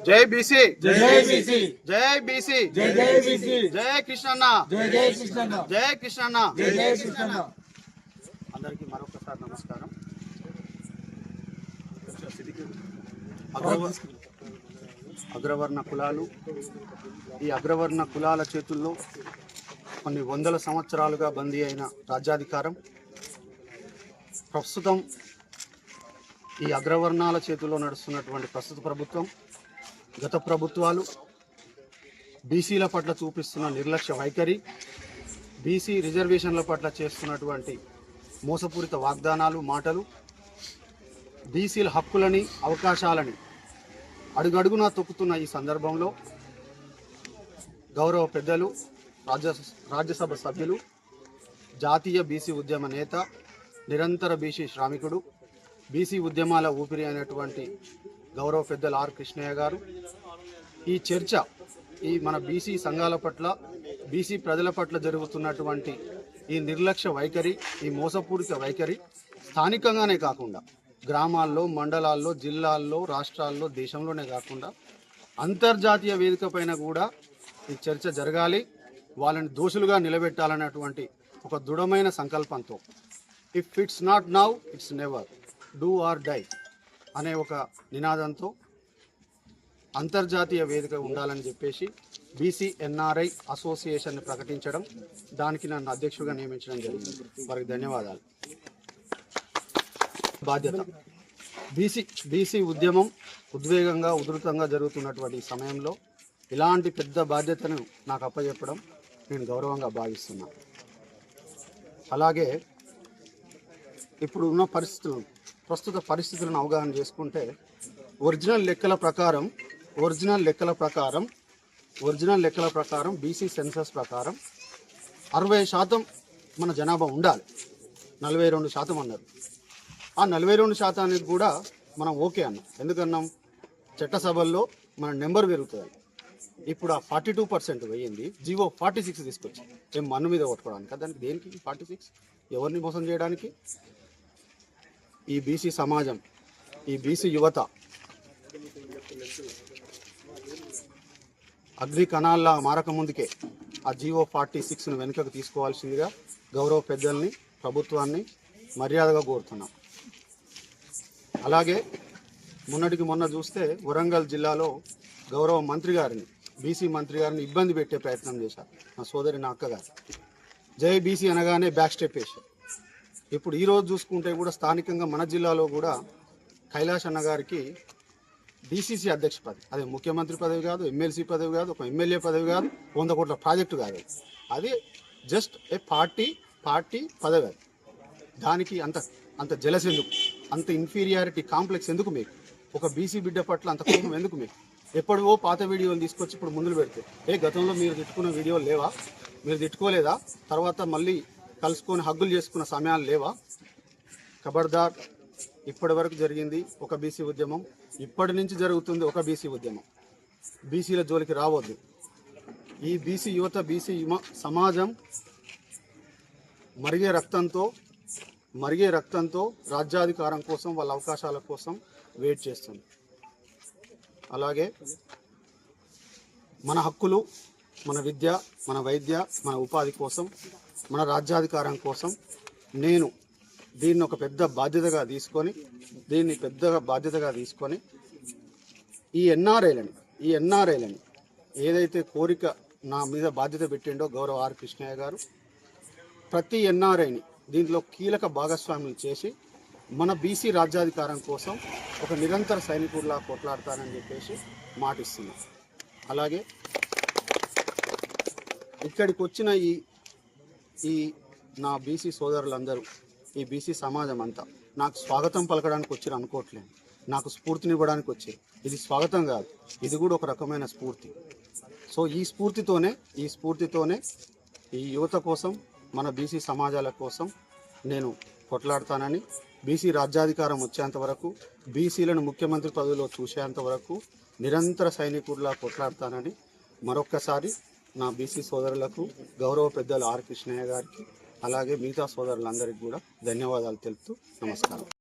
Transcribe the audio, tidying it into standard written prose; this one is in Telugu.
జై బీసీ, జై బీసీ, జై బీసీ, జై బీసీ, జై కృష్ణన్న, జై కృష్ణన్న, జై కృష్ణన్న, జై కృష్ణన్న. అందరికీ మరొకసారి నమస్కారం. అగ్రవర్ణ కులాలు, ఈ అగ్రవర్ణ కులాల చేతుల్లో కొన్ని వందల సంవత్సరాలుగా బందీ అయిన రాజ్యాధికారం ప్రస్తుతం ఈ అగ్రవర్ణాల చేతుల్లో నడుస్తున్నటువంటి ప్రస్తుత ప్రభుత్వం, గత ప్రభుత్వాలు బీసీల పట్ల చూపిస్తున్న నిర్లక్ష్య వైఖరి, బీసీ రిజర్వేషన్ల పట్ల చేస్తున్నటువంటి మోసపూరిత వాగ్దానాలు, మాటలు, బీసీల హక్కులని, అవకాశాలని అడుగడుగునా తొక్కుతున్న ఈ సందర్భంలో గౌరవ పెద్దలు, రాజ్యసభ సభ్యులు, జాతీయ బీసీ ఉద్యమ నేత, నిరంతర బీసీ శ్రామికుడు, బీసీ ఉద్యమాల ఊపిరి అయినటువంటి గౌరవ పెద్దలు ఆర్ కృష్ణయ్య గారు ఈ చర్చ, ఈ మన బీసీ సంఘాల పట్ల, బీసీ ప్రజల పట్ల జరుగుతున్నటువంటి ఈ నిర్లక్ష్య వైఖరి, ఈ మోసపూరిత వైఖరి స్థానికంగానే కాకుండా గ్రామాల్లో, మండలాల్లో, జిల్లాల్లో, రాష్ట్రాల్లో, దేశంలోనే కాకుండా అంతర్జాతీయ వేదిక పైన కూడా ఈ చర్చ జరగాలి, వాళ్ళని దోషులుగా నిలబెట్టాలనేటువంటి ఒక దృఢమైన సంకల్పంతో, if it's not now it's never, do or die అనే ఒక నినాదంతో అంతర్జాతీయ వేదిక ఉండాలని చెప్పేసి బీసీ ఎన్ఆర్ఐ అసోసియేషన్ని ప్రకటించడం, దానికి నన్ను అధ్యక్షుడిగా నియమించడం జరిగింది. వారికి ధన్యవాదాలు. బాధ్యత, బీసీ ఉద్యమం ఉద్వేగంగా, ఉధృతంగా జరుగుతున్నటువంటి ఈ సమయంలో ఇలాంటి పెద్ద బాధ్యతను నాకు అప్పచెప్పడం నేను గౌరవంగా భావిస్తున్నాను. అలాగే ఇప్పుడు ఉన్న ప్రస్తుత పరిస్థితులను అవగాహన చేసుకుంటే ఒరిజినల్ లెక్కల ప్రకారం బీసీ సెన్సస్ ప్రకారం 60% మన జనాభా ఉండాలి. 42% అన్నారు. ఆ 42% కూడా మనం ఓకే అన్నాం. ఎందుకన్నాం? చట్టసభల్లో మన నెంబర్ పెరుగుతుంది. ఇప్పుడు ఆ 42% పోయింది, జీవో 46 తీసుకొచ్చి ఏం మన్ను మీద కొట్టుకోవడానికి. దానికి దేనికి 46? ఎవరిని మోసం చేయడానికి? ఈ బీసీ సమాజం, ఈ బీసీ యువత అగ్ని కణాల్లా మారకముందుకే ఆ జీవో 46ను వెనుకకు తీసుకోవాల్సిందిగా గౌరవ పెద్దల్ని, ప్రభుత్వాన్ని మర్యాదగా కోరుతున్నాం. అలాగే మొన్నటికి మొన్న చూస్తే వరంగల్ జిల్లాలో గౌరవ మంత్రి గారిని, బీసీ మంత్రి గారిని ఇబ్బంది పెట్టే ప్రయత్నం చేశారు. నా సోదరి, నా అక్కగారు జై బీసీ అనగానే బ్యాక్ స్టెప్ వేశారు. ఇప్పుడు ఈరోజు చూసుకుంటే కూడా స్థానికంగా మన జిల్లాలో కూడా కైలాష్ అన్న గారికి డీసీసీ అధ్యక్ష పదవి, అదే ముఖ్యమంత్రి పదవి కాదు, ఎమ్మెల్సీ పదవి కాదు, ఒక ఎమ్మెల్యే పదవి కాదు, 100 కోట్ల ప్రాజెక్టు కాదు, అది జస్ట్ ఏ పార్టీ పదవి. అది దానికి అంత జలస్ ఎందుకు? అంత ఇన్ఫీరియారిటీ కాంప్లెక్స్ ఎందుకు మీకు? ఒక బీసీ బిడ్డ పట్ల అంత కోపం ఎందుకు మీకు? ఎప్పుడో పాత వీడియోలు తీసుకొచ్చి ఇప్పుడు ముందులు పెడితే, గతంలో మీరు తిట్టుకున్న వీడియోలు లేవా? మీరు తిట్టుకోలేదా? తర్వాత మళ్ళీ కలుసుకొని హగ్గులు చేసుకున్న సమయాలు లేవా? ఖబర్దార్. ఇప్పటి వరకు జరిగింది ఒక బీసీ ఉద్యమం, ఇప్పటి నుంచి జరుగుతుంది ఒక బీసీ ఉద్యమం. బీసీల జోలికి రావద్దు. ఈ బీసీ యువత, బీసీ సమాజం మరిగే రక్తంతో రాజ్యాధికారం కోసం, వాళ్ళ అవకాశాల కోసం వెయిట్ చేస్తుంది. అలాగే మన హక్కులు, మన విద్య, మన వైద్య, మన ఉపాధి కోసం, మన రాజ్యాధికారం కోసం నేను దీన్ని పెద్ద బాధ్యతగా తీసుకొని ఈ ఎన్ఆర్ఐలని ఏదైతే కోరిక నా మీద బాధ్యత పెట్టిండో గౌరవ ఆర్ కృష్ణయ్య గారు, ప్రతి ఎన్ఆర్ఐని దీంట్లో కీలక భాగస్వాములు చేసి మన బీసీ రాజ్యాధికారం కోసం ఒక నిరంతర సైనికుడిలా కొట్లాడతానని చెప్పేసి మాటిస్తున్నాం. అలాగే ఇక్కడికి వచ్చిన ఈ నా బీసీ సోదరులందరూ, ఈ బీసీ సమాజం అంతా నాకు స్వాగతం పలకడానికి వచ్చారు అనుకోవట్లేదు, నాకు స్ఫూర్తినివ్వడానికి వచ్చారు. ఇది స్వాగతం కాదు, ఇది కూడా ఒక రకమైన స్ఫూర్తి. సో ఈ స్ఫూర్తితోనే ఈ యువత కోసం, మన బీసీ సమాజాల కోసం నేను కొట్లాడతానని, బీసీ రాజ్యాధికారం వచ్చేంత వరకు, బీసీలను ముఖ్యమంత్రి పదవిలో చూసేంత వరకు నిరంతర సైనికుడిలా కొట్లాడతానని మరొక్కసారి నా బీసీ సోదరులకు, గౌరవ పెద్దలు ఆర్ కృష్ణయ్య గారికి, అలాగే మిగతా సోదరులందరికీ కూడా ధన్యవాదాలు తెలుపుతూ నమస్కారం.